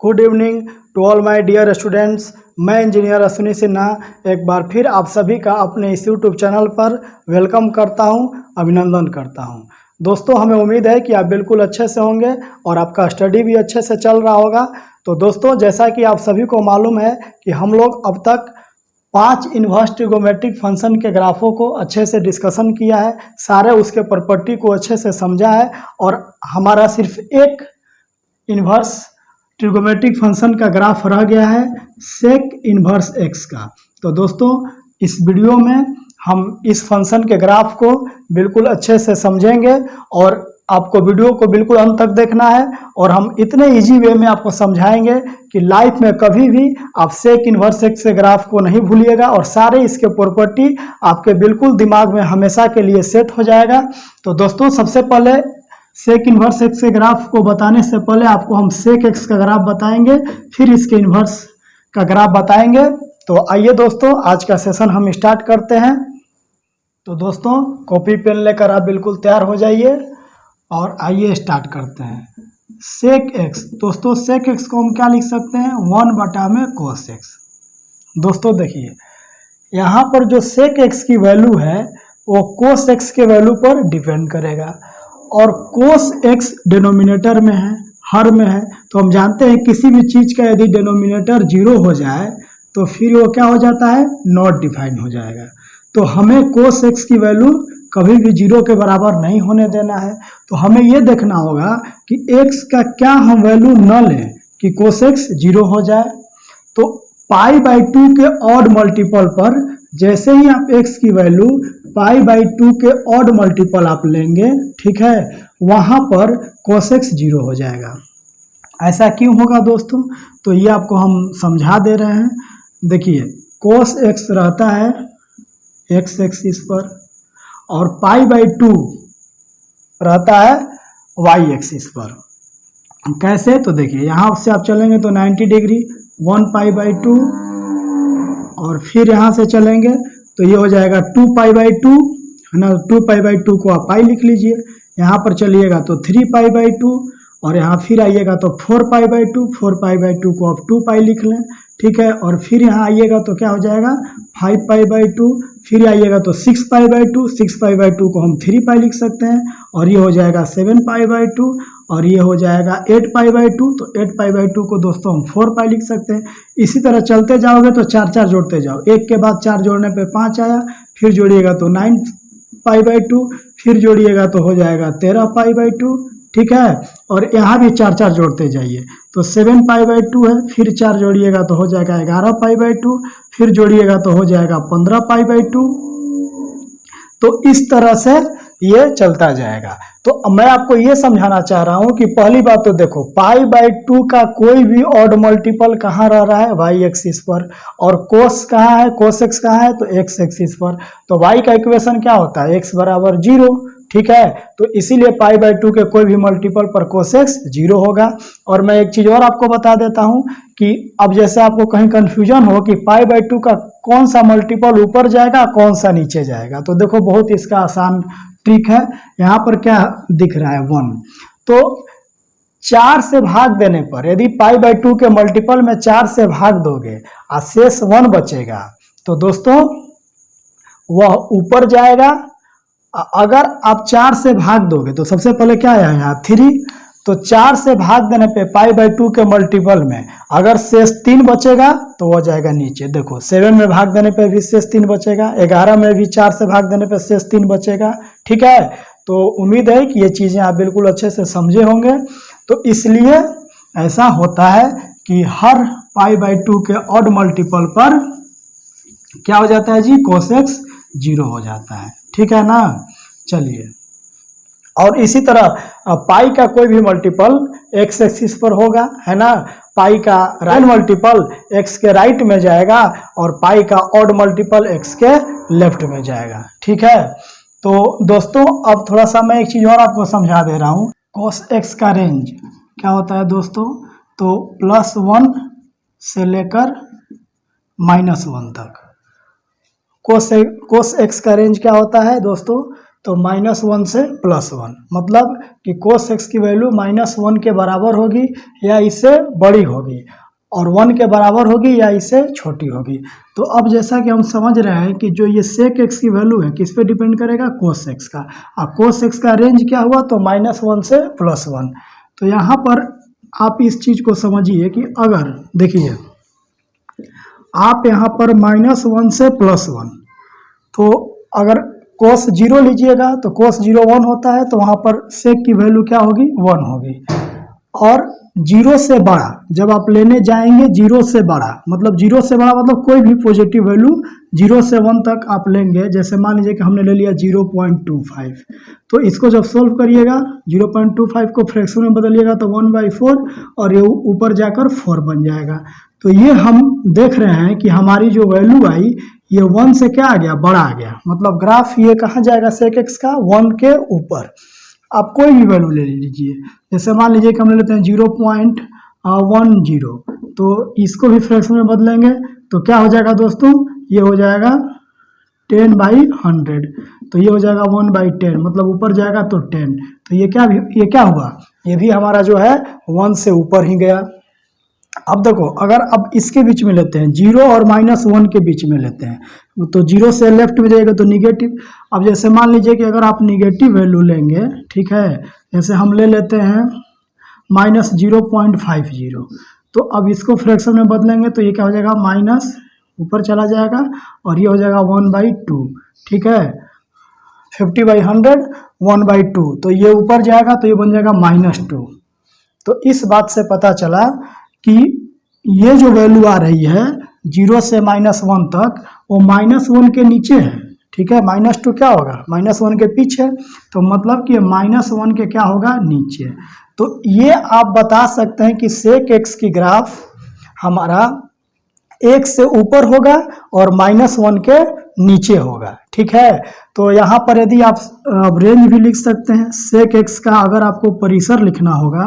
Good evening to all my dear students. मैं engineer Ashwini Sinha एक बार फिर आप सभी का अपने इस यूट्यूब चैनल पर वेलकम करता हूं, अभिनंदन करता हूं। दोस्तों, हमें उम्मीद है कि आप बिल्कुल अच्छे से होंगे और आपका स्टडी भी अच्छे से चल रहा होगा। तो दोस्तों, जैसा कि आप सभी को मालूम है कि हम लोग अब तक 5 इन्वर्स ट्रिगोमेट्रिक फंक्शन के ग्राफों को अच्छे से डिस्कशन किया है, सारे उसके प्रॉपर्टी को अच्छे से समझा है और हमारा सिर्फ एक इन्वर्स ट्रिगोमेट्रिक फंक्शन का ग्राफ रह गया है सेक इन्वर्स एक्स का। तो दोस्तों, इस वीडियो में हम इस फंक्शन के ग्राफ को बिल्कुल अच्छे से समझेंगे और आपको वीडियो को बिल्कुल अंत तक देखना है और हम इतने इजी वे में आपको समझाएंगे कि लाइफ में कभी भी आप सेक इन्वर्स एक्स के ग्राफ को नहीं भूलिएगा और सारे इसके प्रॉपर्टी आपके बिल्कुल दिमाग में हमेशा के लिए सेट हो जाएगा। तो दोस्तों, सबसे पहले सेक इन्वर्स एक्स के ग्राफ को बताने से पहले आपको हम सेक एक्स का ग्राफ बताएंगे, फिर इसके इन्वर्स का ग्राफ बताएंगे। तो आइए दोस्तों, आज का सेशन हम स्टार्ट करते हैं। तो दोस्तों, कॉपी पेन लेकर आप बिल्कुल तैयार हो जाइए और आइए स्टार्ट करते हैं। सेक एक्स, दोस्तों सेक एक्स को हम क्या लिख सकते हैं, 1 में कोस एक्स। दोस्तों देखिए, यहाँ पर जो सेक एक्स की वैल्यू है वो कोस एक्स के वैल्यू पर डिपेंड करेगा और कोस एक्स डिनोमिनेटर में है, हर में है। तो हम जानते हैं किसी भी चीज़ का यदि डिनोमिनेटर 0 हो जाए तो फिर वो क्या हो जाता है, नॉट डिफाइन हो जाएगा। तो हमें कोस एक्स की वैल्यू कभी भी 0 के बराबर नहीं होने देना है। तो हमें ये देखना होगा कि एक्स का क्या हम वैल्यू न लें कि कोस एक्स 0 हो जाए। तो π/2 के ऑड मल्टीपल पर जैसे ही आप x की वैल्यू π/2 के ऑड मल्टीपल आप लेंगे, ठीक है, वहां पर cos x 0 हो जाएगा। ऐसा क्यों होगा दोस्तों, तो ये आपको हम समझा दे रहे हैं। देखिए, cos x रहता है x एक्सिस पर और π/2 रहता है y एक्सिस पर। कैसे, तो देखिए यहाँ से आप चलेंगे तो 90 डिग्री 1π/2 और फिर यहाँ से चलेंगे तो ये हो जाएगा 2π/2, है ना। 2π/2 को आप पाई लिख लीजिए, यहाँ पर चलिएगा तो 3π/2 और यहाँ फिर आइएगा तो 4π/2, 4π/2 को आप 2π लिख लें, ठीक है। और फिर यहाँ आइएगा तो क्या हो जाएगा 5π/2, फिर आइएगा तो 6π/2, 6π/2 को हम 3π लिख सकते हैं और ये हो जाएगा 7π/2 और ये हो जाएगा 8π/2। तो 8π/2 को दोस्तों हम 4π लिख सकते हैं। इसी तरह चलते जाओगे तो 4 जोड़ते जाओ, एक के बाद 4 जोड़ने पे 5 आया, फिर जोड़िएगा तो 9π/2, फिर जोड़िएगा तो हो जाएगा 13π/2, ठीक है। और यहाँ भी 4 जोड़ते जाइए तो 7π/2 है, फिर 4 जोड़िएगा तो हो जाएगा 11π/2, फिर जोड़िएगा तो हो जाएगा 15π/2। तो इस तरह से ये चलता जाएगा। तो मैं आपको ये समझाना चाह रहा हूँ कि पहली बात तो देखो, π/2 का कोई भी ऑड मल्टीपल कहाँ रह रहा है, y एक्सिस पर, और कोस कहाँ है, कोस एक्स कहाँ है, तो x एक्सिस पर। तो y का इक्वेशन क्या होता है, x बराबर 0, ठीक है। तो इसीलिए π/2 के कोई भी मल्टीपल पर कोस एक्स 0 होगा। और मैं एक चीज़ और आपको बता देता हूँ कि अब जैसे आपको कहीं कंफ्यूजन हो कि π/2 का कौन सा मल्टीपल ऊपर जाएगा कौन सा नीचे जाएगा, तो देखो बहुत इसका आसान ट्रिक है। यहाँ पर क्या दिख रहा है, 1, तो 4 से भाग देने पर यदि π/2 के मल्टीपल में 4 से भाग दोगे और शेष 1 बचेगा तो दोस्तों वह ऊपर जाएगा। अगर आप 4 से भाग दोगे तो सबसे पहले क्या है यहाँ 3, तो 4 से भाग देने पे π/2 के मल्टीपल में अगर शेष 3 बचेगा तो वो जाएगा नीचे। देखो 7 में भाग देने पे भी शेष 3 बचेगा, 11 में भी 4 से भाग देने पे शेष 3 बचेगा, ठीक है। तो उम्मीद है कि ये चीज़ें आप बिल्कुल अच्छे से समझे होंगे। तो इसलिए ऐसा होता है कि हर π/2 के ऑड मल्टीपल पर क्या हो जाता है जी, cos x 0 हो जाता है, ठीक है ना। चलिए, और इसी तरह पाई का कोई भी मल्टीपल x एक्सिस पर होगा, है ना। पाई का राइट मल्टीपल x के राइट में जाएगा और पाई का ऑड मल्टीपल x के लेफ्ट में जाएगा, ठीक है। तो दोस्तों, अब थोड़ा सा मैं एक चीज़ और आपको समझा दे रहा हूँ। cos x का रेंज क्या होता है दोस्तों, तो +1 से लेकर -1 तक। कोस एक्स का रेंज क्या होता है दोस्तों, तो -1 से +1, मतलब कि cos x की वैल्यू -1 के बराबर होगी या इससे बड़ी होगी, और 1 के बराबर होगी या इससे छोटी होगी। तो अब जैसा कि हम समझ रहे हैं कि जो ये sec x की वैल्यू है किस पे डिपेंड करेगा, cos x का। अब cos x का रेंज क्या हुआ, तो -1 से +1। तो यहाँ पर आप इस चीज़ को समझिए कि अगर देखिए आप यहाँ पर -1 से +1, तो अगर cos 0 लीजिएगा तो cos 0 1 होता है, तो वहाँ पर sec की वैल्यू क्या होगी, 1 होगी। और 0 से बड़ा जब आप लेने जाएंगे, 0 से बड़ा मतलब 0 से बड़ा मतलब कोई भी पॉजिटिव वैल्यू 0 से 1 तक आप लेंगे। जैसे मान लीजिए कि हमने ले लिया 0.25, तो इसको जब सोल्व करिएगा 0.25 को फ्रैक्शन में बदलिएगा तो 1/4 और ये ऊपर जाकर 4 बन जाएगा। तो ये हम देख रहे हैं कि हमारी जो वैल्यू आई ये 1 से क्या आ गया, बड़ा आ गया। मतलब ग्राफ ये कहाँ जाएगा sec x का, 1 के ऊपर। आप कोई भी वैल्यू ले लीजिए, जैसे मान लीजिए कि हम ले लेते हैं 0.10, तो इसको भी फ्रैक्शन में बदलेंगे तो क्या हो जाएगा दोस्तों, ये हो जाएगा 10/100, तो ये हो जाएगा 1/10, मतलब ऊपर जाएगा तो 10। तो ये क्या हुआ, ये भी हमारा जो है 1 से ऊपर ही गया। अब देखो, अगर अब इसके बीच में लेते हैं 0 और -1 के बीच में लेते हैं, तो 0 से लेफ्ट में जाएगा तो निगेटिव। अब जैसे मान लीजिए कि अगर आप निगेटिव वैल्यू लेंगे, ठीक है, जैसे हम ले लेते हैं -0.50, तो अब इसको फ्रैक्शन में बदलेंगे तो ये क्या हो जाएगा, माइनस ऊपर चला जाएगा और ये हो जाएगा 1/2, ठीक है, 50/100 1/2, तो ये ऊपर जाएगा तो ये बन जाएगा -2। तो इस बात से पता चला कि ये जो वैल्यू आ रही है 0 से -1 तक, वो -1 के नीचे है, ठीक है। -2 क्या होगा, -1 के पीछे, तो मतलब कि -1 के क्या होगा, नीचे। तो ये आप बता सकते हैं कि sec x की ग्राफ हमारा 1 से ऊपर होगा और -1 के नीचे होगा, ठीक है। तो यहाँ पर यदि आप रेंज भी लिख सकते हैं sec x का, अगर आपको परिसर लिखना होगा,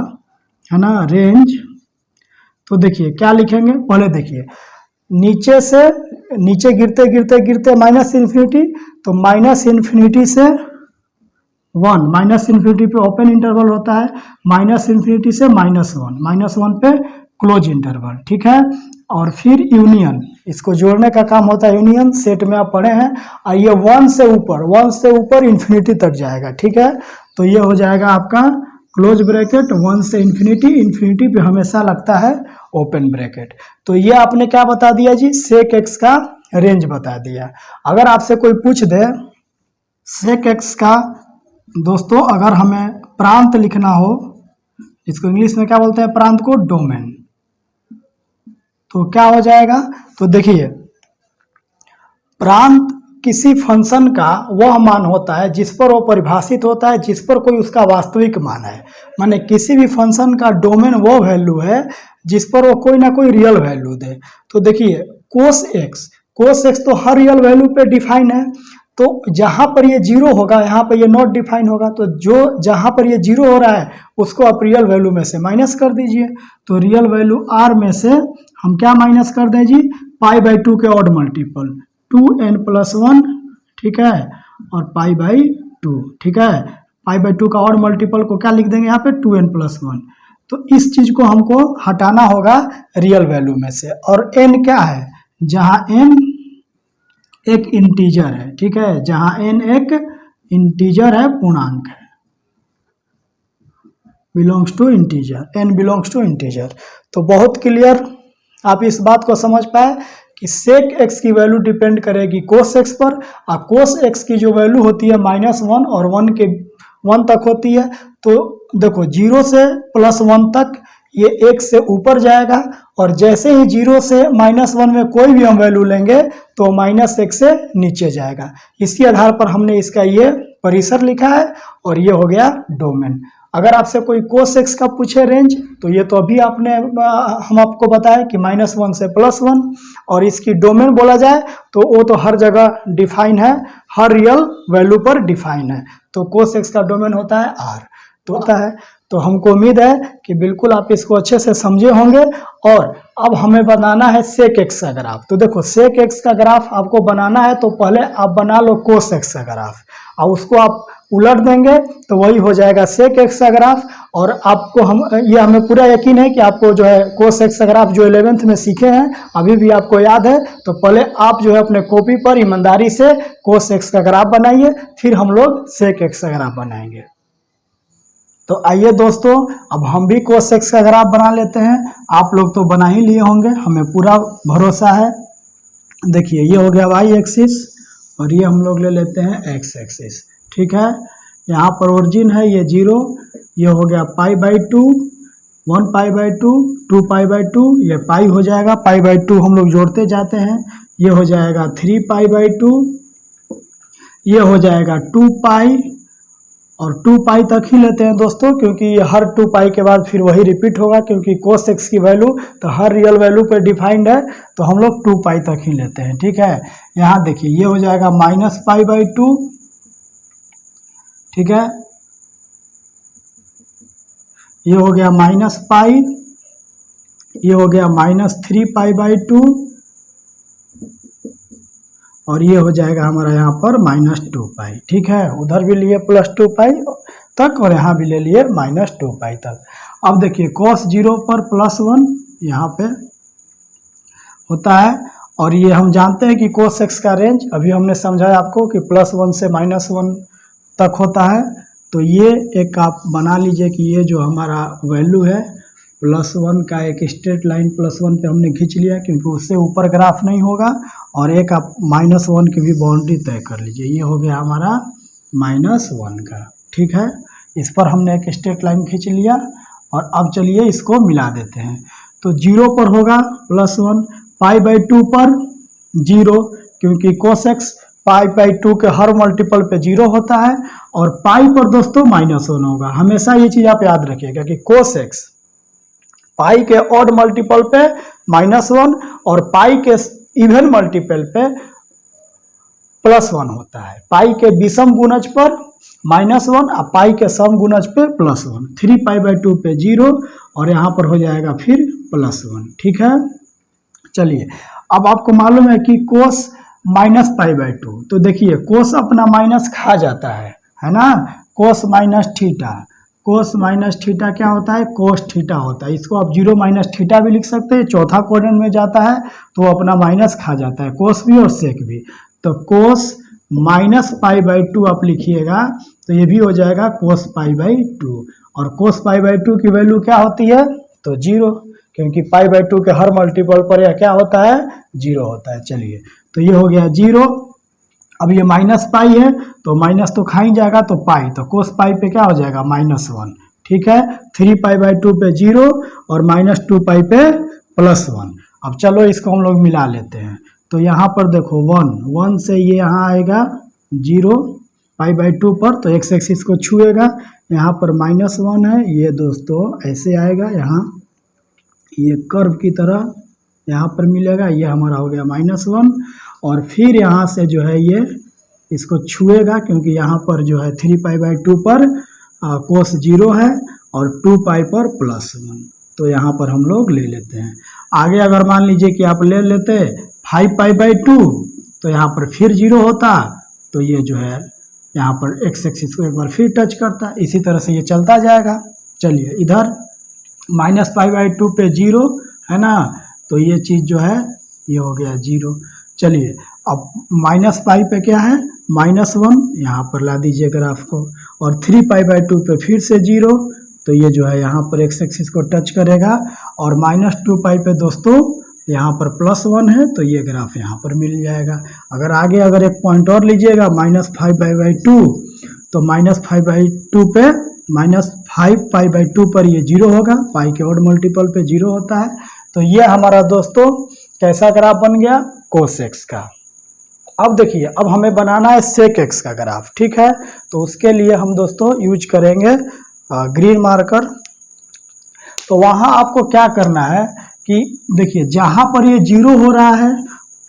है ना, रेंज, तो देखिए क्या लिखेंगे, पहले देखिए नीचे से नीचे गिरते गिरते गिरते -∞, तो -∞ से 1, -∞ पे ओपन इंटरवल होता है, -∞ से -1 पे क्लोज इंटरवल, ठीक है। और फिर यूनियन, इसको जोड़ने का काम होता है यूनियन, सेट में आप पढ़े हैं। और ये 1 से ऊपर इन्फिनिटी तक जाएगा, ठीक है। तो ये हो जाएगा आपका क्लोज ब्रैकेट, 1 से इन्फिनिटी पे हमेशा लगता है ओपन ब्रैकेट। तो ये आपने क्या बता दिया जी, sec x का रेंज बता दिया। अगर आपसे कोई पूछ दे sec x का, दोस्तों अगर हमें प्रांत लिखना हो, इसको इंग्लिश में क्या बोलते हैं, प्रांत को डोमेन, तो क्या हो जाएगा, तो देखिए प्रांत किसी फंक्शन का वह मान होता है जिस पर वो परिभाषित होता है, जिस पर कोई उसका वास्तविक मान है। माने किसी भी फंक्शन का डोमेन वो वैल्यू है जिस पर वो कोई ना कोई रियल वैल्यू दे। तो देखिए cos x तो हर रियल वैल्यू पे डिफाइन है, तो जहाँ पर ये 0 होगा यहाँ पर ये नॉट डिफाइन होगा, तो जो जहाँ पर ये 0 हो रहा है उसको आप रियल वैल्यू में से माइनस कर दीजिए। तो रियल वैल्यू r में से हम क्या माइनस कर दें जी, π/2 के ऑड मल्टीपल 2n+1, ठीक है, और π/2, ठीक है। π/2 का ऑड मल्टीपल को क्या लिख देंगे यहाँ पे, 2n+1। तो इस चीज को हमको हटाना होगा रियल वैल्यू में से। और n क्या है, जहाँ n एक इंटीजर है, ठीक है, जहाँ n एक इंटीजर है, पूर्णांक है, belongs to integer, n belongs to integer. तो बहुत क्लियर आप इस बात को समझ पाए कि sec x की वैल्यू डिपेंड करेगी cos x पर, और cos x की जो वैल्यू होती है -1 और 1 तक होती है। तो देखो 0 से +1 तक ये 1 से ऊपर जाएगा, और जैसे ही 0 से -1 में कोई भी हम वैल्यू लेंगे तो -1 से नीचे जाएगा। इसी आधार पर हमने इसका ये परिसर लिखा है, और ये हो गया डोमेन। अगर आपसे कोई cos x का पूछे रेंज, तो ये तो अभी हम आपको बताया कि -1 से +1, और इसकी डोमेन बोला जाए तो वो तो हर जगह डिफाइन है, हर रियल वैल्यू पर डिफाइन है। तो cos x का डोमेन होता है R। तो होता है। तो हमको उम्मीद है कि बिल्कुल आप इसको अच्छे से समझे होंगे। और अब हमें बनाना है सेक एक्स का ग्राफ। तो देखो सेक एक्स का ग्राफ आपको बनाना है तो पहले आप बना लो कोस एक्स का ग्राफ और उसको आप उलट देंगे तो वही हो जाएगा सेक एक्स का ग्राफ। और आपको हमें पूरा यकीन है कि आपको जो है कोस एक्स का ग्राफ जो 11th में सीखे हैं अभी भी आपको याद है। तो पहले आप जो है अपने कॉपी पर ईमानदारी से कोस एक्स का ग्राफ बनाइए, फिर हम लोग सेक एक्स का ग्राफ बनाएंगे। तो आइए दोस्तों, अब हम भी कोस एक्स का ग्राफ बना लेते हैं। आप लोग तो बना ही लिए होंगे, हमें पूरा भरोसा है। देखिए ये हो गया वाई एक्सिस और ये हम लोग ले लेते हैं एक्स एक्सिस। ठीक है, यहाँ पर ओरिजिन है ये 0, ये हो गया π/2, 1 π/2, 2 π/2, ये पाई हो जाएगा। π/2 हम लोग जोड़ते जाते हैं, ये हो जाएगा 3 π/2, ये हो जाएगा 2 पाई और 2 पाई तक ही लेते हैं दोस्तों, क्योंकि हर 2 पाई के बाद फिर वही रिपीट होगा, क्योंकि कोस एक्स की वैल्यू तो हर रियल वैल्यू पे डिफाइंड है। तो हम लोग 2 पाई तक ही लेते हैं। ठीक है, यहाँ देखिए ये हो जाएगा -π/2। ठीक है, ये हो गया -π, ये हो गया -3 π/2 और ये हो जाएगा हमारा यहाँ पर -2 पाई। ठीक है, उधर भी लिए +2 पाई तक और यहाँ भी ले लिए -2 पाई तक। अब देखिए cos 0 पर +1 यहाँ पे होता है और ये हम जानते हैं कि cos x का रेंज अभी हमने समझाया आपको कि +1 से -1 तक होता है। तो ये एक आप बना लीजिए कि ये जो हमारा वैल्यू है +1 का एक स्ट्रेट लाइन +1 पे हमने खींच लिया, क्योंकि उससे ऊपर ग्राफ नहीं होगा। और एक आप -1 की भी बाउंड्री तय कर लीजिए, ये हो गया हमारा -1 का। ठीक है, इस पर हमने एक स्ट्रेट लाइन खींच लिया और अब चलिए इसको मिला देते हैं। तो 0 पर होगा +1, π/2 पर 0, क्योंकि cos x π/2 के हर मल्टीपल पे 0 होता है और पाई पर दोस्तों -1 होगा। हमेशा ये चीज़ आप याद रखिएगा कि cos x पाई के ऑड मल्टीपल पे -1 और पाई के इवन मल्टीपल पे +1 होता है। पाई के विषम गुणज पर -1 और पाई के सम गुणज पे +1। 3 π/2 पे 0 और यहाँ पर हो जाएगा फिर +1। ठीक है, चलिए अब आपको मालूम है कि कोस -π/2, तो देखिए कोस अपना माइनस खा जाता है ना। कोस -θ, कोस -θ क्या होता है, कोस थीटा होता है। इसको आप 0 - θ भी लिख सकते हैं, चौथा क्वाड्रेंट में जाता है तो अपना माइनस खा जाता है, कोस भी और सेक भी। तो कोस -π/2 आप लिखिएगा तो ये भी हो जाएगा कोस π/2 और कोस π/2 की वैल्यू क्या होती है, तो 0, क्योंकि π/2 के हर मल्टीपल पर यह क्या होता है, 0 होता है। चलिए तो ये हो गया 0। अब ये -π है तो माइनस तो खा ही जाएगा, तो पाई, तो कोस पाई पे क्या हो जाएगा -1। ठीक है, 3 π/2 पे 0 और -2 पाई पे +1। अब चलो इसको हम लोग मिला लेते हैं। तो यहाँ पर देखो 1 से ये यहाँ आएगा 0 π/2 पर, तो x एक्सिस को छुएगा। यहाँ पर -1 है, ये दोस्तों ऐसे आएगा, यहाँ ये कर्व की तरह यहाँ पर मिलेगा, ये हमारा हो गया -1 और फिर यहाँ से जो है ये इसको छुएगा, क्योंकि यहाँ पर जो है 3 π/2 पर कोस 0 है और 2 पाई पर +1, तो यहाँ पर हम लोग ले लेते हैं। आगे अगर मान लीजिए कि आप ले लेते 5 π/2 तो यहाँ पर फिर 0 होता, तो ये जो है यहाँ पर x एक्सिस को एक बार फिर टच करता, इसी तरह से ये चलता जाएगा। चलिए इधर -π/2 पे 0 है ना, तो ये चीज़ जो है ये हो गया 0। चलिए अब -π पे क्या है, -1, यहाँ पर ला दीजिए ग्राफ को, और 3 π/2 पे फिर से 0, तो ये जो है यहाँ पर x एक्सिस को टच करेगा और -2 पाई पे दोस्तों यहाँ पर +1 है, तो ये ग्राफ यहाँ पर मिल जाएगा। अगर आगे अगर एक पॉइंट और लीजिएगा -5 π/2, तो -5/2 पे -5 π/2 पर ये 0 होगा, पाई के ऑड मल्टीपल पे 0 होता है। तो ये हमारा दोस्तों कैसा ग्राफ बन गया, कोस एक्स का। अब देखिए अब हमें बनाना है सेक एक्स का ग्राफ। ठीक है, तो उसके लिए हम दोस्तों यूज करेंगे ग्रीन मार्कर। तो वहाँ आपको क्या करना है कि देखिए जहाँ पर ये 0 हो रहा है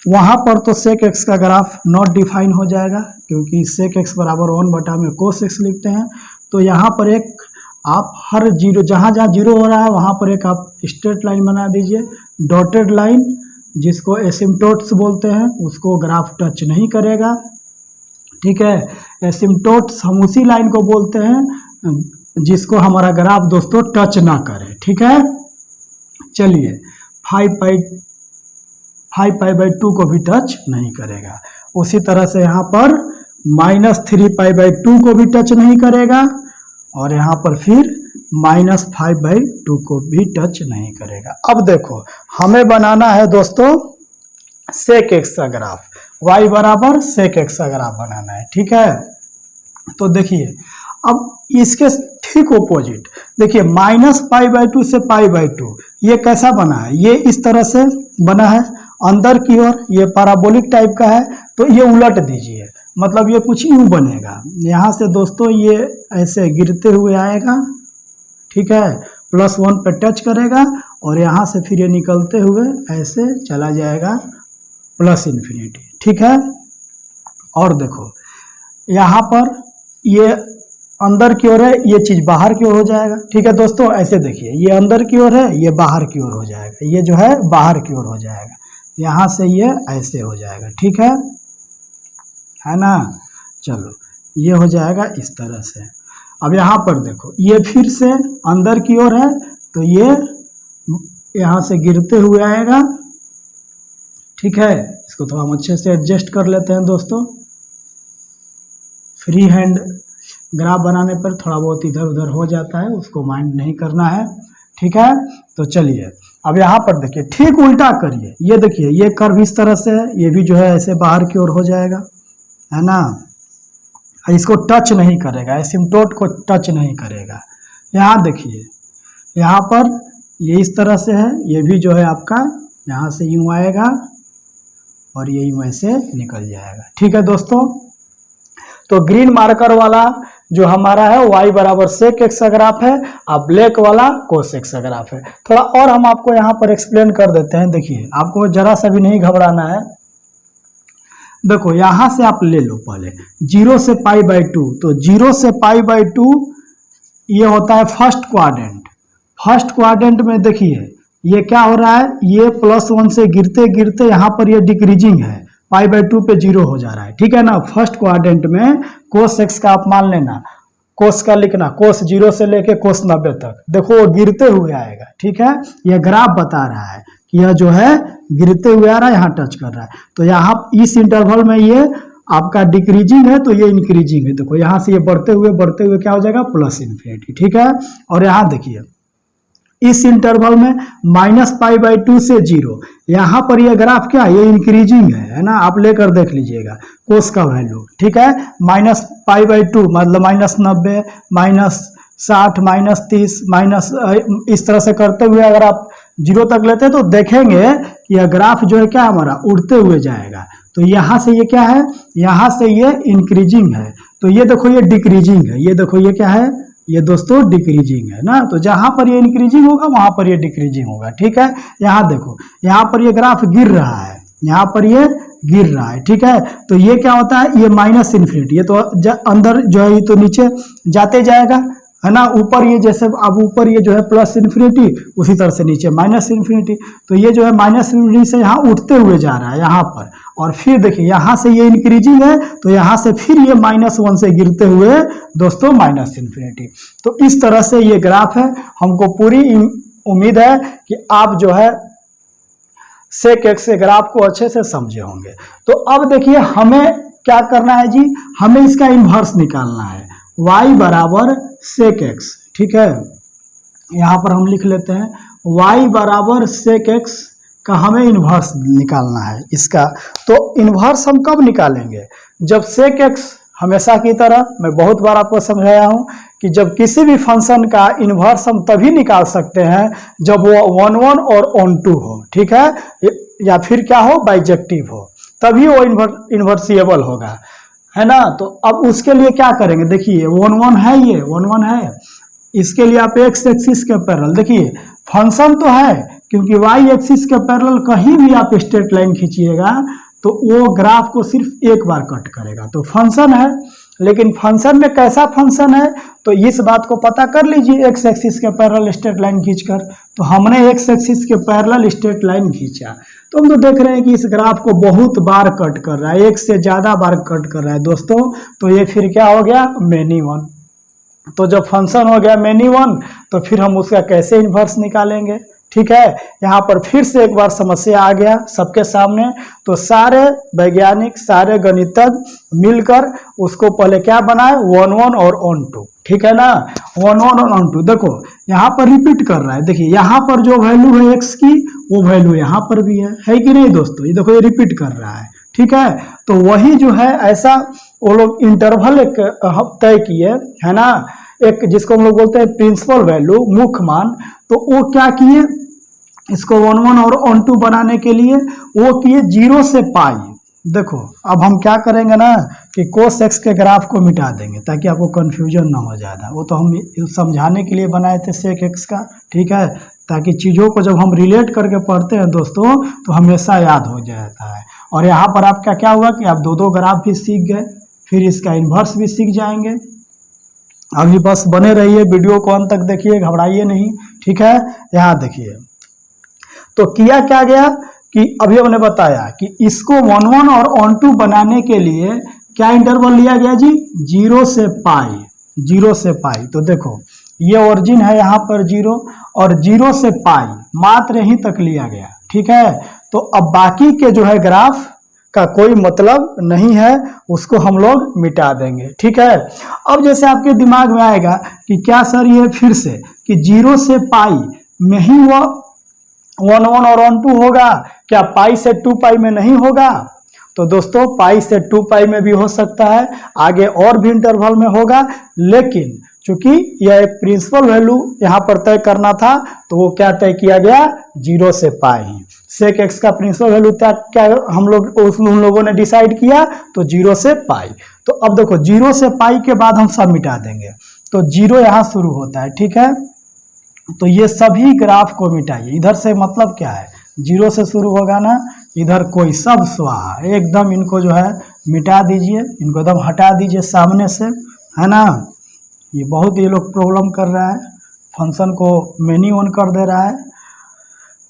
वहाँ पर तो सेक एक्स का ग्राफ नॉट डिफाइन हो जाएगा, क्योंकि सेक एक्स बराबर 1 बटा में कोस एक्स लिखते हैं। तो यहाँ पर एक आप हर जीरो, जहाँ जहाँ जीरो हो रहा है वहाँ पर एक आप स्ट्रेट लाइन बना दीजिए, डॉटेड लाइन, जिसको एसिम्पटोट्स बोलते हैं, उसको ग्राफ टच नहीं करेगा। ठीक है, एसिम्पटोट्स हम उसी लाइन को बोलते हैं जिसको हमारा ग्राफ दोस्तों टच ना करे। ठीक है, चलिए 5π/2 को भी टच नहीं करेगा। उसी तरह से यहाँ पर -3π/2 को भी टच नहीं करेगा, और यहाँ पर फिर -5/2 को भी टच नहीं करेगा। अब देखो हमें बनाना है दोस्तों sec x का ग्राफ, y बराबर sec x का ग्राफ बनाना है। ठीक है, तो देखिए अब इसके ठीक ऑपोजिट देखिए -π/2 से π/2 ये कैसा बना है, ये इस तरह से बना है अंदर की ओर, ये पैराबोलिक टाइप का है, तो ये उलट दीजिए, मतलब ये कुछ यूं बनेगा। यहाँ से दोस्तों ये ऐसे गिरते हुए आएगा, ठीक है, +1 पे टच करेगा, और यहाँ से फिर ये निकलते हुए ऐसे चला जाएगा +∞। ठीक है, और देखो यहाँ पर ये अंदर की ओर है, ये चीज़ बाहर की ओर हो जाएगा। ठीक है दोस्तों, ऐसे देखिए ये अंदर की ओर है, ये बाहर की ओर हो जाएगा, ये जो है बाहर की ओर हो जाएगा, यहाँ से ये ऐसे हो जाएगा। ठीक है ना, चलो ये हो जाएगा इस तरह से। अब यहाँ पर देखो ये फिर से अंदर की ओर है, तो ये यहाँ से गिरते हुए आएगा। ठीक है, इसको थोड़ा हम अच्छे से एडजस्ट कर लेते हैं दोस्तों। फ्री हैंड ग्राफ बनाने पर थोड़ा बहुत इधर उधर हो जाता है, उसको माइंड नहीं करना है। ठीक है, तो चलिए अब यहाँ पर देखिए ठीक उल्टा करिए, ये देखिए ये कर्व इस तरह से है, ये भी जो है ऐसे बाहर की ओर हो जाएगा, है ना, इसको टच नहीं करेगा, एसिम्पटोट को टच नहीं करेगा। यहाँ देखिए यहाँ पर ये इस तरह से है, ये भी जो है आपका यहाँ से यूँ आएगा और ये यूँ ऐसे निकल जाएगा। ठीक है दोस्तों, तो ग्रीन मार्कर वाला जो हमारा है y बराबर sec x का ग्राफ है, अब ब्लैक वाला cos x का ग्राफ है। थोड़ा और हम आपको यहाँ पर एक्सप्लेन कर देते हैं। देखिए आपको जरा सा भी नहीं घबराना है। देखो यहाँ से आप ले लो पहले 0 से π/2, तो 0 से π/2 ये होता है फर्स्ट क्वाड्रेंट। फर्स्ट क्वाड्रेंट में देखिए ये क्या हो रहा है, ये +1 से गिरते गिरते यहाँ पर ये डिक्रीजिंग है, π/2 पे 0 हो जा रहा है। ठीक है ना, फर्स्ट क्वाड्रेंट में cos x का आप मान लेना, cos का लिखना, cos 0 से लेके cos 90 तक, देखो वो गिरते हुए आएगा। ठीक है, यह ग्राफ बता रहा है कि यह जो है गिरते हुए आ रहा है, यहाँ टच कर रहा है, तो यहाँ इस इंटरवल में ये आपका डिक्रीजिंग है, तो ये इंक्रीजिंग है। देखो यहाँ से ये बढ़ते हुए क्या हो जाएगा, +∞। ठीक है, और यहाँ देखिए इस इंटरवल में -π/2 से 0, यहाँ पर ये ग्राफ क्या है, ये इंक्रीजिंग है ना, आप लेकर देख लीजिएगा कोस का वैल्यू। ठीक है, -π/2 मतलब -90, -60, -30, इस तरह से करते हुए अगर आप 0 तक लेते हैं तो देखेंगे कि यह ग्राफ जो है क्या हमारा उड़ते हुए जाएगा। तो यहाँ से ये क्या है, यहाँ से ये इंक्रीजिंग है, तो ये देखो ये डिक्रीजिंग है, ये देखो ये क्या है, ये दोस्तों डिक्रीजिंग है ना, तो जहाँ पर ये इंक्रीजिंग होगा वहाँ पर ये डिक्रीजिंग होगा। ठीक है, यहाँ देखो यहाँ पर ये ग्राफ गिर रहा है, यहाँ पर ये गिर रहा है। ठीक है, तो ये क्या होता है, ये -∞, ये तो अंदर जो है ये तो नीचे जाते जाएगा, है ना, ऊपर ये जैसे अब ऊपर ये जो है +∞, उसी तरह से नीचे -∞, तो ये जो है -∞ से यहाँ उठते हुए जा रहा है यहाँ पर, और फिर देखिए यहाँ से ये इंक्रीजिंग है, तो यहाँ से फिर ये -1 से गिरते हुए दोस्तों -∞। तो इस तरह से ये ग्राफ है। हमको पूरी उम्मीद है कि आप जो है sec x के ग्राफ को अच्छे से समझे होंगे। तो अब देखिए हमें क्या करना है जी, हमें इसका इन्वर्स निकालना है, y बराबर sec x। ठीक है, यहाँ पर हम लिख लेते हैं y बराबर sec x का हमें इन्वर्स निकालना है इसका। तो इन्वर्स हम कब निकालेंगे, जब sec x हमेशा की तरह मैं बहुत बार आपको समझाया हूँ कि जब किसी भी फंक्शन का इन्वर्स हम तभी निकाल सकते हैं जब वो 1 और ऑन 2 हो। ठीक है, या फिर क्या हो, बाइजेक्टिव हो, तभी वो इन्वर्सिएबल होगा, है ना। तो अब उसके लिए क्या करेंगे, देखिए 1 है, ये 1 है, इसके लिए आप x एक्सिस के पैरेलल, देखिए फंक्शन तो है, क्योंकि y एक्सिस के पैरेलल कहीं भी आप स्ट्रेट लाइन खींचिएगा तो वो ग्राफ को सिर्फ एक बार कट करेगा, तो फंक्शन है। लेकिन फंक्शन में कैसा फंक्शन है तो इस बात को पता कर लीजिए एक्स एक्सिस के पैरेलल स्ट्रेट लाइन खींचकर। तो हमने एक्स एक्सिस के पैरेलल स्ट्रेट लाइन खींचा तो हम तो देख रहे हैं कि इस ग्राफ को बहुत बार कट कर रहा है, एक से ज़्यादा बार कट कर रहा है दोस्तों। तो ये फिर क्या हो गया, मेनी वन। तो जब फंक्शन हो गया मेनी वन तो फिर हम उसका कैसे इन्वर्स निकालेंगे, ठीक है। यहाँ पर फिर से एक बार समस्या आ गया सबके सामने। तो सारे वैज्ञानिक, सारे गणितज्ञ मिलकर उसको पहले क्या बनाए, 1 1 और ऑन 2, ठीक है ना। 1 1 और ऑन 2 देखो यहाँ पर रिपीट कर रहा है। देखिए यहाँ पर जो वैल्यू है एक्स की वो वैल्यू यहाँ पर भी है कि नहीं दोस्तों। ये देखो ये रिपीट कर रहा है, ठीक है। तो वही जो है ऐसा वो लोग इंटरवल एक तय किए है ना, एक जिसको हम लोग बोलते हैं प्रिंसिपल वैल्यू, मुख्य मान। तो वो क्या किए, इसको 1 1 और ऑन 2 बनाने के लिए वो किए 0 से पाई। देखो अब हम क्या करेंगे ना कि कोस एक्स के ग्राफ को मिटा देंगे ताकि आपको कंफ्यूजन ना हो ज़्यादा। वो तो हम समझाने के लिए बनाए थे सेक एक्स का, ठीक है, ताकि चीज़ों को जब हम रिलेट करके पढ़ते हैं दोस्तों तो हमेशा याद हो जाता है। और यहाँ पर आपका क्या हुआ कि आप दो ग्राफ भी सीख गए, फिर इसका इन्वर्स भी सीख जाएंगे। अभी बस बने रहिए, वीडियो को अंत तक देखिए, घबराइए नहीं, ठीक है। यहाँ देखिए तो किया क्या गया कि अभी हमने बताया कि इसको 1 1 और ऑन 2 बनाने के लिए क्या इंटरवल लिया गया जी, 0 से पाई, 0 से पाई। तो देखो ये ओरिजिन है यहाँ पर 0 और 0 से पाई मात्र यहीं तक लिया गया, ठीक है। तो अब बाकी के जो है ग्राफ का कोई मतलब नहीं है, उसको हम लोग मिटा देंगे, ठीक है। अब जैसे आपके दिमाग में आएगा कि क्या सर ये फिर से कि 0 से पाई में ही वो 1 1 और ऑन 2 होगा, क्या पाई से 2 पाई में नहीं होगा। तो दोस्तों पाई से 2 पाई में भी हो सकता है, आगे और भी इंटरवल में होगा, लेकिन चूंकि यह एक प्रिंसिपल वैल्यू यहाँ पर तय करना था तो वो क्या तय किया गया, 0 से पाई। सेक एक्स का प्रिंसिपल वैल्यू क्या हम लोग उन लोगों ने डिसाइड किया, तो 0 से पाई। तो अब देखो 0 से पाई के बाद हम सब मिटा देंगे, तो 0 यहाँ शुरू होता है, ठीक है। तो ये सभी ग्राफ को मिटाइए। इधर से मतलब क्या है, 0 से शुरू होगा ना, इधर कोई सब स्वाहा, एकदम इनको जो है मिटा दीजिए, इनको एकदम हटा दीजिए सामने से, है ना। ये बहुत ये लोग प्रॉब्लम कर रहा है, फंक्शन को मेनी वन कर दे रहा है।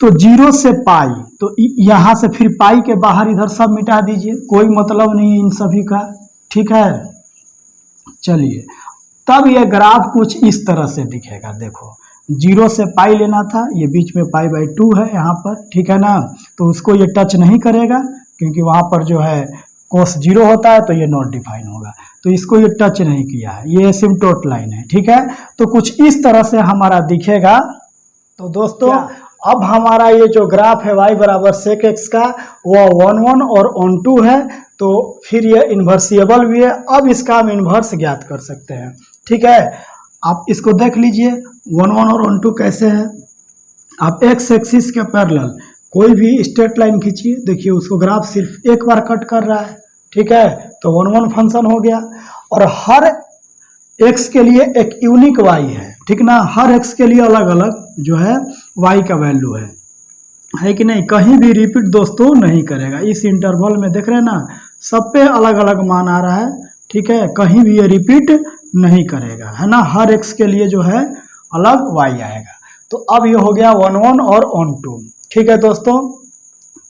तो 0 से पाई, तो यहाँ से फिर पाई के बाहर इधर सब मिटा दीजिए, कोई मतलब नहीं है इन सभी का, ठीक है। चलिए तब ये ग्राफ कुछ इस तरह से दिखेगा। देखो 0 से पाई लेना था, ये बीच में पाई बाई 2 है यहाँ पर, ठीक है ना। तो उसको ये टच नहीं करेगा क्योंकि वहाँ पर जो है कोस 0 होता है तो ये नॉट डिफाइन होगा, तो इसको ये टच नहीं किया है, ये एसिम्प्टोट लाइन है, ठीक है। तो कुछ इस तरह से हमारा दिखेगा। तो दोस्तों अब हमारा ये जो ग्राफ है y बराबर सेक एक्स का वो 1 1 और ऑन 2 है, तो फिर ये इन्वर्सिएबल भी है। अब इसका हम इन्वर्स ज्ञात कर सकते हैं, ठीक है। आप इसको देख लीजिए 1 1 और ऑन 2 कैसे है। आप एक्स एक्सिस के पैरेलल कोई भी स्ट्रेट लाइन खींचिए, देखिए उसको ग्राफ सिर्फ एक बार कट कर रहा है, ठीक है। तो 1 1 फंक्शन हो गया और हर एक्स के लिए एक यूनिक वाई है, ठीक ना। हर एक्स के लिए अलग अलग जो है वाई का वैल्यू है कि नहीं, कहीं भी रिपीट दोस्तों नहीं करेगा। इस इंटरवल में देख रहे हैं ना, सब पे अलग अलग मान आ रहा है, ठीक है, कहीं भी ये रिपीट नहीं करेगा, है ना। हर एक्स के लिए जो है अलग वाई आएगा। तो अब ये हो गया 1 1 और ऑन 2, ठीक है दोस्तों।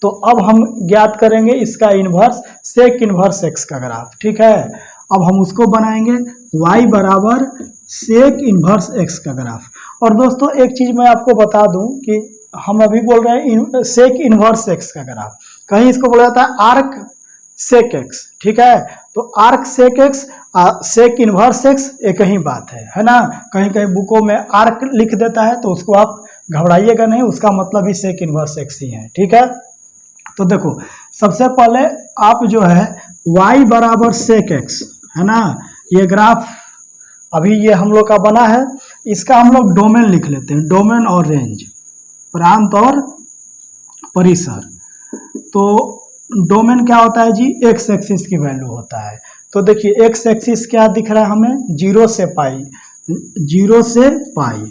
तो अब हम ज्ञात करेंगे इसका इन्वर्स, सेक इन्वर्स एक्स का ग्राफ, ठीक है। अब हम उसको बनाएंगे y बराबर सेक इन्वर्स एक्स का ग्राफ। और दोस्तों एक चीज़ मैं आपको बता दूं कि हम अभी बोल रहे हैं सेक इन्वर्स एक्स का ग्राफ, कहीं इसको बोला जाता है आर्क सेक एक्स, ठीक है। तो arc sec x, sec inverse x एक ही बात है ना। कहीं कहीं बुकों में आर्क लिख देता है तो उसको आप घबराइएगा नहीं, उसका मतलब ही सेक इन्वर्स एक्स ही है, ठीक है। तो देखो सबसे पहले आप जो है y बराबर सेक एक्स, है ना, ये ग्राफ अभी ये हम लोग का बना है, इसका हम लोग डोमेन लिख लेते हैं, डोमेन और रेंज, प्रांत और परिसर। तो डोमेन क्या होता है जी, एक्स एक्सिस की वैल्यू होता है। तो देखिए एक्स एक्सिस क्या दिख रहा है हमें, 0 से पाई, 0 से पाई।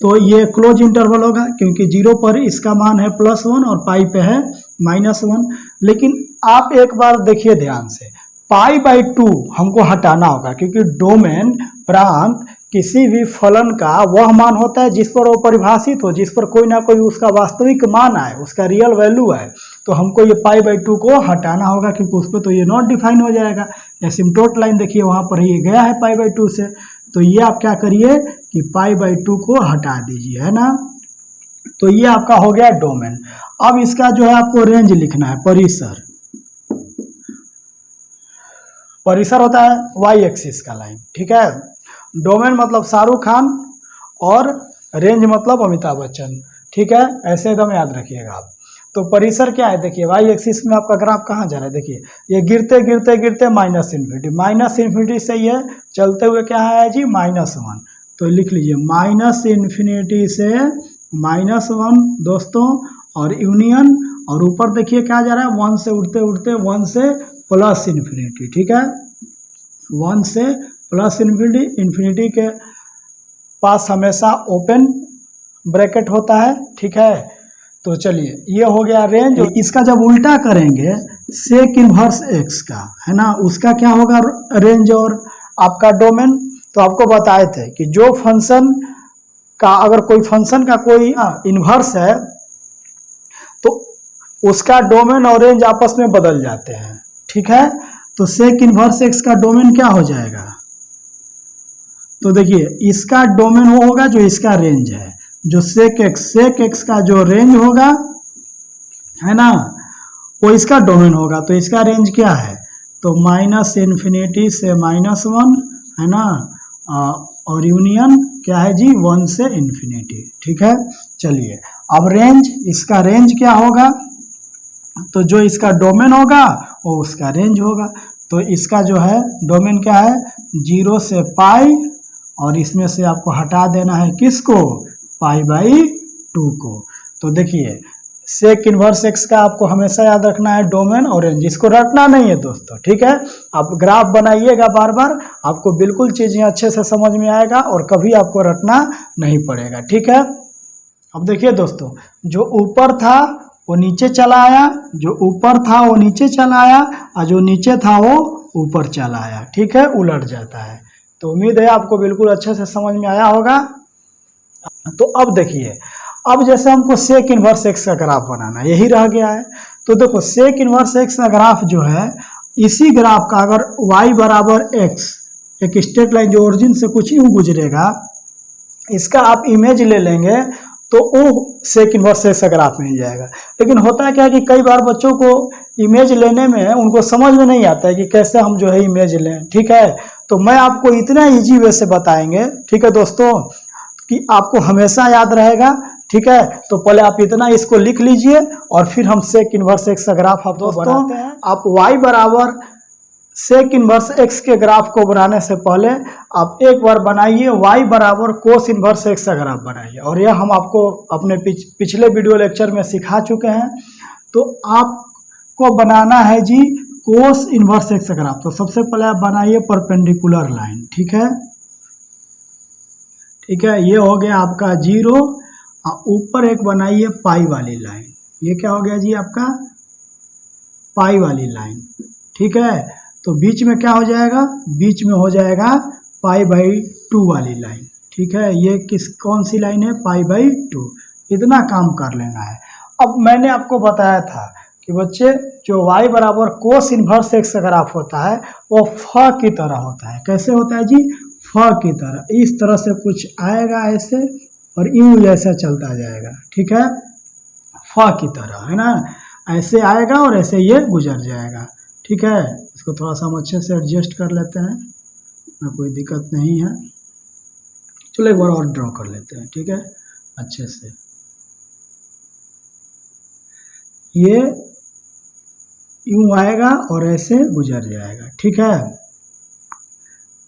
तो ये क्लोज इंटरवल होगा क्योंकि 0 पर इसका मान है +1 और पाई पे है -1। लेकिन आप एक बार देखिए ध्यान से, π/2 हमको हटाना होगा, क्योंकि डोमेन प्रांत किसी भी फलन का वह मान होता है जिस पर वो परिभाषित हो, जिस पर कोई ना कोई उसका वास्तविक मान आए, उसका रियल वैल्यू है। तो हमको ये π/2 को हटाना होगा, क्योंकि उस पर तो ये नॉट डिफाइन हो जाएगा। एसिम्प्टोट लाइन देखिए वहाँ पर ये गया है π/2 से, तो ये आप क्या करिए कि π/2 को हटा दीजिए, है ना। तो ये आपका हो गया डोमेन। अब इसका जो है आपको रेंज लिखना है, परिसर। परिसर होता है वाई एक्सिस का लाइन, ठीक है। डोमेन मतलब शाहरुख खान और रेंज मतलब अमिताभ बच्चन, ठीक है, ऐसे एकदम याद रखिएगा आप। तो परिसर क्या है, देखिए वाई एक्सिस में आपका ग्राफ कहाँ जा रहा है, देखिए ये गिरते गिरते गिरते -∞ से ये चलते हुए क्या है जी -1। तो लिख लीजिए -∞ से -1 दोस्तों, और यूनियन, और ऊपर देखिए क्या जा रहा है 1 से उठते उठते 1 से +∞, ठीक है। 1 से +∞ के पास हमेशा ओपन ब्रैकेट होता है, ठीक है। तो चलिए ये हो गया रेंज। इसका जब उल्टा करेंगे सेक इनवर्स एक्स का, है ना, उसका क्या होगा रेंज और आपका डोमेन। तो आपको बताए थे कि जो फंक्शन का, अगर कोई फंक्शन का कोई इन्वर्स है तो उसका डोमेन और रेंज आपस में बदल जाते हैं, ठीक है। तो सेक इनवर्स एक्स का डोमेन क्या हो जाएगा, तो देखिए इसका डोमेन वो होगा जो इसका रेंज है, जो सेक एक्स का जो रेंज होगा, है ना, वो इसका डोमेन होगा। तो इसका रेंज क्या है, तो -∞ से -1, है ना, और यूनियन क्या है जी 1 से ∞, ठीक है। चलिए अब रेंज, इसका रेंज क्या होगा, तो जो इसका डोमेन होगा वो उसका रेंज होगा। तो इसका जो है डोमेन क्या है 0 से पाई, और इसमें से आपको हटा देना है किसको, π/2 को। तो देखिए सेक इनवर्स एक्स का आपको हमेशा याद रखना है डोमेन और रेंज, इसको रटना नहीं है दोस्तों, ठीक है। आप ग्राफ बनाइएगा बार बार, आपको बिल्कुल चीज़ें अच्छे से समझ में आएगा और कभी आपको रटना नहीं पड़ेगा, ठीक है। अब देखिए दोस्तों, जो ऊपर था वो नीचे चला आया, जो ऊपर था वो नीचे चला आया, और जो नीचे था वो ऊपर चला आया, ठीक है, उलट जाता है। तो उम्मीद है आपको बिल्कुल अच्छे से समझ में आया होगा। तो अब देखिए, अब जैसे हमको सेक इनवर्स एक्स का ग्राफ बनाना, यही रह गया है। तो देखो सेक इनवर्स एक्स का ग्राफ जो है, इसी ग्राफ का अगर y बराबर x, एक स्ट्रेट लाइन जो ओरिजिन से कुछ यूँ गुजरेगा, इसका आप इमेज ले लेंगे तो वो सेक इनवर्स एक्स का ग्राफ मिल जाएगा। लेकिन होता है क्या कि कई बार बच्चों को इमेज लेने में उनको समझ में नहीं आता है कि कैसे हम जो है इमेज लें, ठीक है। तो मैं आपको इतना इजी वे से बताएंगे, ठीक है दोस्तों, कि आपको हमेशा याद रहेगा, ठीक है। तो पहले आप इतना इसको लिख लीजिए और फिर हम सेक इनवर्स एक्स का ग्राफ आप दोस्तों आप y बराबर सेक इनवर्स एक्स के ग्राफ को बनाने से पहले आप एक बार बनाइए y बराबर कोस इनवर्स एक्स का ग्राफ बनाइए, और यह हम आपको अपने पिछले वीडियो लेक्चर में सिखा चुके हैं। तो आपको बनाना है जी कोस इनवर्स एक्स का ग्राफ। तो सबसे पहले आप बनाइए परपेंडिकुलर लाइन, ठीक है, ठीक है। ये हो गया आपका 0, ऊपर एक बनाइए पाई वाली लाइन, ये क्या हो गया जी आपका पाई वाली लाइन, ठीक है। तो बीच में क्या हो जाएगा, बीच में हो जाएगा π/2 वाली लाइन, ठीक है। ये कौन सी लाइन है, π/2। इतना काम कर लेना है। अब मैंने आपको बताया था कि बच्चे जो y बराबर कोस इनवर्स एक्स का ग्राफ होता है वो फ की तरह होता है। कैसे होता है जी, फ की तरह, इस तरह से कुछ आएगा ऐसे और यूं जैसा चलता जाएगा, ठीक है, फ की तरह, है ना, ऐसे आएगा और ऐसे ये गुजर जाएगा, ठीक है। इसको थोड़ा सा हम अच्छे से एडजस्ट कर लेते हैं, ना कोई दिक्कत नहीं है। चलो एक बार और ड्रॉ कर लेते हैं, ठीक है, अच्छे से। ये यूं आएगा और ऐसे गुजर जाएगा, ठीक है।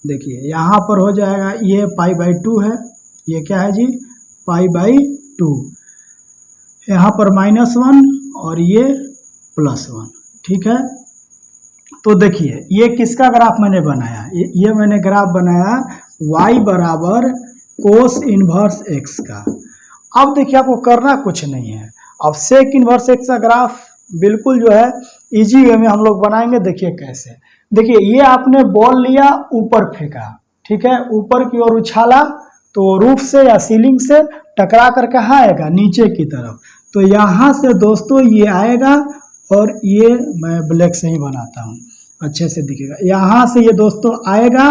देखिए यहाँ पर हो जाएगा, ये π/2 है, ये क्या है जी π/2, यहाँ पर -1 और ये +1, ठीक है। तो देखिए ये किसका ग्राफ मैंने बनाया, ये मैंने ग्राफ बनाया y बराबर कोस इनवर्स एक्स का। अब देखिए आपको करना कुछ नहीं है, अब सेक इनवर्स एक्स का ग्राफ बिल्कुल जो है इजी वे में हम लोग बनाएंगे। देखिए कैसे, देखिए ये आपने बॉल लिया, ऊपर फेंका, ठीक है, ऊपर की ओर उछाला तो रूफ से या सीलिंग से टकरा कर कहाँ आएगा, नीचे की तरफ। तो यहाँ से दोस्तों ये आएगा और ये मैं ब्लैक से ही बनाता हूँ, अच्छे से दिखेगा। यहाँ से ये दोस्तों आएगा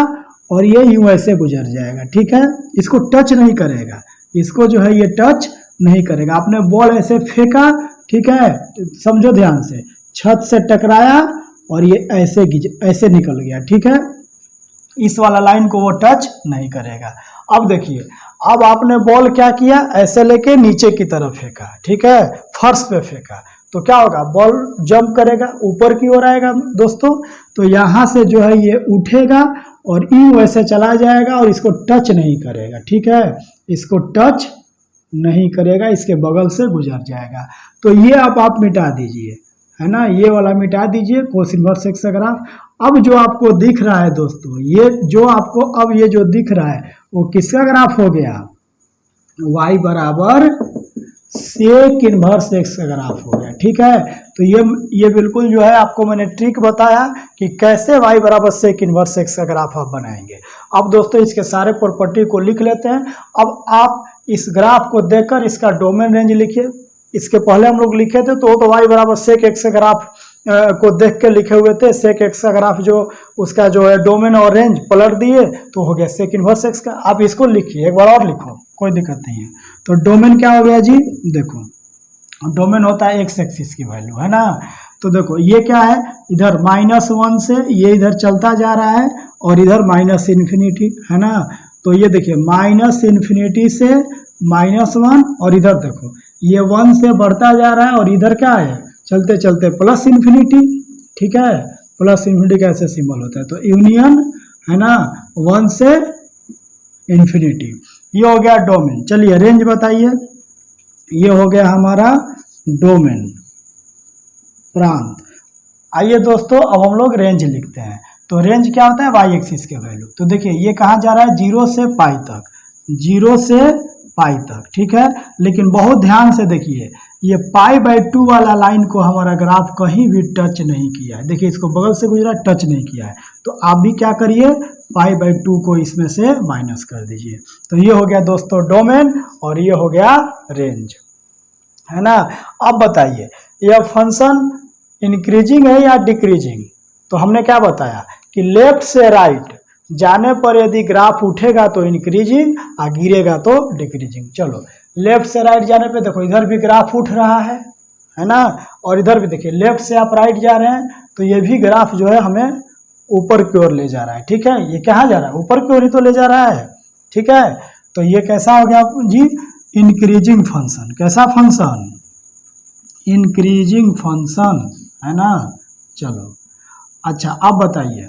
और ये यूं ऐसे गुजर जाएगा, ठीक है, इसको टच नहीं करेगा, इसको जो है ये टच नहीं करेगा। आपने बॉल ऐसे फेंका, ठीक है, समझो ध्यान से, छत से टकराया और ये ऐसे निकल गया, ठीक है, इस वाला लाइन को वो टच नहीं करेगा। अब देखिए, अब आपने बॉल क्या किया, ऐसे लेके नीचे की तरफ फेंका, ठीक है, फर्श पे फेंका, तो क्या होगा, बॉल जंप करेगा, ऊपर की ओर आएगा दोस्तों। तो यहाँ से जो है ये उठेगा और यूं वैसे चला जाएगा और इसको टच नहीं करेगा, ठीक है, इसको टच नहीं करेगा, इसके बगल से गुजर जाएगा। तो ये अब आप मिटा दीजिए, है ना, ये वाला मिटा दीजिए कोस इनवर्स एक्स का ग्राफ। अब जो आपको दिख रहा है दोस्तों, ये जो आपको अब ये जो दिख रहा है वो किसका ग्राफ हो गया, y बराबर सेक इनवर्स एक्स का ग्राफ हो गया, ठीक है। तो ये बिल्कुल जो है आपको मैंने ट्रिक बताया कि कैसे y बराबर सेक इनवर्स एक्स का ग्राफ आप बनाएंगे। अब दोस्तों इसके सारे प्रॉपर्टी को लिख लेते हैं। अब आप इस ग्राफ को देखकर इसका डोमेन रेंज लिखिए। इसके पहले हम लोग लिखे थे तो y बराबर सेक एक्स का ग्राफ को देख के लिखे हुए थे। सेक एक्स का ग्राफ जो उसका जो है डोमेन और रेंज पलट दिए तो हो गया सेक इनवर्स एक्स का। आप इसको लिखिए, एक बार और लिखो, कोई दिक्कत नहीं है। तो डोमेन क्या हो गया जी, देखो डोमेन होता है एक्स एक्सिस की वैल्यू, है ना। तो देखो ये क्या है, इधर -1 से ये इधर चलता जा रहा है और इधर -इन्फिनिटी, है ना। तो ये देखिए -इन्फिनिटी से -1 और इधर देखो ये 1 से बढ़ता जा रहा है और इधर क्या है, चलते चलते प्लस इन्फिनिटी, ठीक है, प्लस इन्फिनिटी का ऐसे सिंबल होता है। तो यूनियन, है ना, 1 से इन्फिनिटी, ये हो गया डोमेन। चलिए रेंज बताइए, ये हो गया हमारा डोमेन प्रांत। आइए दोस्तों अब हम लोग रेंज लिखते हैं। तो रेंज क्या होता है, वाई एक्सिस के वैल्यू। तो देखिए ये कहाँ जा रहा है, 0 से पाई तक, 0 से पाई तक, ठीक है। लेकिन बहुत ध्यान से देखिए, ये π/2 वाला लाइन को हमारा ग्राफ कहीं भी टच नहीं किया है। देखिए इसको बगल से गुजरा, टच नहीं किया है। तो आप भी क्या करिए, π/2 को इसमें से माइनस कर दीजिए। तो ये हो गया दोस्तों डोमेन और ये हो गया रेंज, है ना। अब बताइए यह फंक्शन इंक्रीजिंग है या डिक्रीजिंग। तो हमने क्या बताया कि लेफ्ट से राइट जाने पर यदि ग्राफ उठेगा तो इंक्रीजिंग और गिरेगा तो डिक्रीजिंग। चलो लेफ्ट से राइट जाने पे देखो इधर भी ग्राफ उठ रहा है ना, और इधर भी देखिए लेफ्ट से आप राइट जा रहे हैं तो ये भी ग्राफ जो है हमें ऊपर की ओर ले जा रहा है, ठीक है। ये कहाँ जा रहा है, ऊपर की ओर ही तो ले जा रहा है, ठीक है। तो ये कैसा हो गया जी, इंक्रीजिंग फंक्शन। कैसा फंक्शन, इंक्रीजिंग फंक्शन, है ना। चलो अच्छा अब बताइए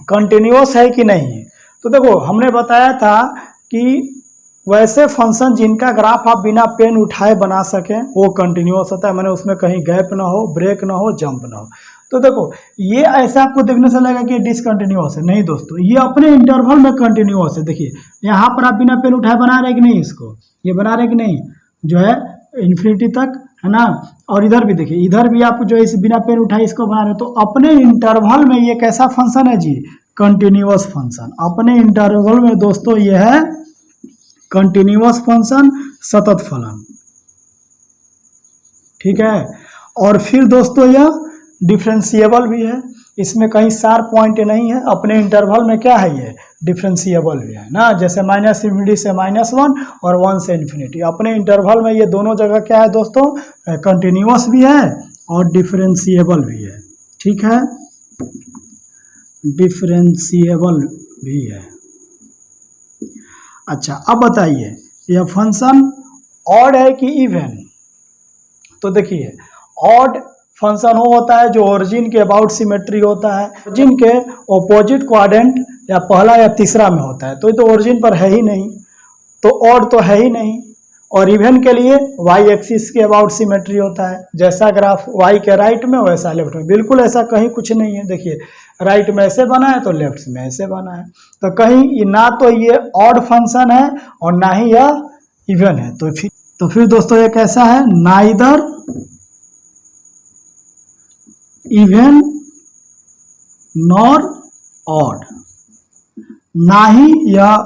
कंटिन्यूअस है कि नहीं। तो देखो हमने बताया था कि वैसे फंक्शन जिनका ग्राफ आप बिना पेन उठाए बना सकें वो कंटिन्यूअस होता है, मैंने उसमें कहीं गैप ना हो, ब्रेक ना हो, जंप ना हो। तो देखो ये ऐसा आपको देखने से लगेगा कि डिसकंटिन्यूअस है, नहीं दोस्तों, ये अपने इंटरवल में कंटिन्यूअस है। देखिए यहाँ पर आप बिना पेन उठाए बना रहे कि नहीं, इसको ये बना रहे कि नहीं, जो है इन्फिनिटी तक, है ना। और इधर भी देखिए, इधर भी आप जो इस बिना पेन उठाए इसको बना रहे, तो अपने इंटरवल में ये कैसा फंक्शन है जी, कंटिन्यूअस फंक्शन। अपने इंटरवल में दोस्तों ये है कंटिन्यूअस फंक्शन, सतत फलन, ठीक है। और फिर दोस्तों यह डिफरेंशिएबल भी है, इसमें कहीं शार्प पॉइंट नहीं है। अपने इंटरवल में क्या है, ये डिफरेंशिएबल भी है ना, जैसे -इन्फिनिटी से -1 और 1 से इन्फिनिटी। अपने इंटरवल में ये दोनों जगह क्या है दोस्तों, कंटिन्यूअस भी है और डिफरेंशिएबल भी है, ठीक है, डिफरेंशिएबल भी है। अच्छा अब बताइए यह फंक्शन ऑड है कि इवन। तो देखिए ऑड फंक्शन वो होता है जो ओरिजिन के अबाउट सिमेट्री होता है, ओरिजिन के ऑपोजिट क्वाड्रेंट या पहला या तीसरा में होता है। तो ये तो ओरिजिन पर है ही नहीं, तो ऑड तो है ही नहीं। और इवन के लिए वाई एक्सिस के अबाउट सिमेट्री होता है, जैसा ग्राफ वाई के राइट में वैसा लेफ्ट में, बिल्कुल ऐसा कहीं कुछ नहीं है। देखिए राइट में ऐसे बना है तो लेफ्ट में ऐसे बना है, तो कहीं ना तो ये ऑड फंक्शन है और ना ही यह इवन है। तो फिर दोस्तों ये कैसा है, नाइदर इवन नॉर ऑड। ना ही यह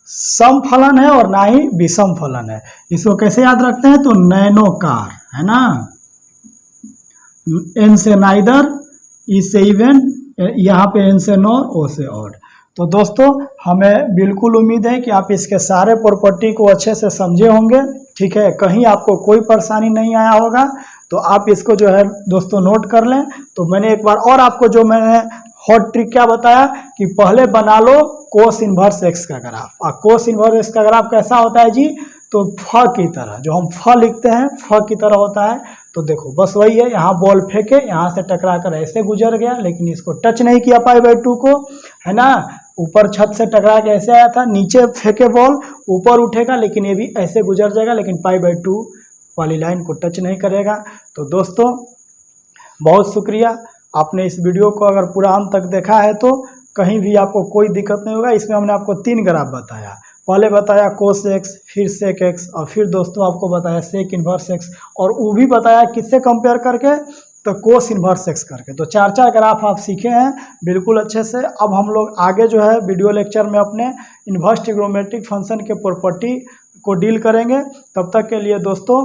सम फलन है और ना ही विषम फलन है। इसको कैसे याद रखते हैं? तो नैनोकार है ना, एन से नाइदर, ई से इवन, यहाँ पे एन से नॉर, ओ से ऑड। तो दोस्तों हमें बिल्कुल उम्मीद है कि आप इसके सारे प्रॉपर्टी को अच्छे से समझे होंगे। ठीक है, कहीं आपको कोई परेशानी नहीं आया होगा तो आप इसको जो है दोस्तों नोट कर लें। तो मैंने एक बार और आपको जो मैंने हॉट ट्रिक क्या बताया कि पहले बना लो कोस इनवर्स एक्स का ग्राफ। और कोस इनवर्स एक्स का ग्राफ कैसा होता है जी? तो फ की तरह, जो हम फ लिखते हैं फ की तरह होता है। तो देखो बस वही है, यहाँ बॉल फेंके, यहाँ से टकरा कर ऐसे गुजर गया, लेकिन इसको टच नहीं किया π/2 को, है ना। ऊपर छत से टकरा के ऐसे आया था, नीचे फेंके बॉल, ऊपर उठेगा लेकिन ये भी ऐसे गुजर जाएगा, लेकिन π/2 वाली लाइन को टच नहीं करेगा। तो दोस्तों बहुत शुक्रिया, आपने इस वीडियो को अगर पूरा अंत तक देखा है तो कहीं भी आपको कोई दिक्कत नहीं होगा। इसमें हमने आपको 3 ग्राफ बताया, पहले बताया कोस एक्स, फिर सेक एक्स, और फिर दोस्तों आपको बताया सेक इन्वर्स एक्स, और वो भी बताया किससे कंपेयर करके? तो कोस इन्वर्स एक्स करके। तो 4 ग्राफ आप सीखे हैं बिल्कुल अच्छे से। अब हम लोग आगे जो है वीडियो लेक्चर में अपने इन्वर्स ट्रिग्नोमेट्रिक फंक्शन के प्रॉपर्टी को डील करेंगे। तब तक के लिए दोस्तों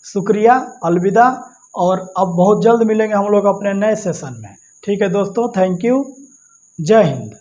शुक्रिया, अलविदा, और अब बहुत जल्द मिलेंगे हम लोग अपने नए सेशन में। ठीक है दोस्तों, थैंक यू, जय हिंद।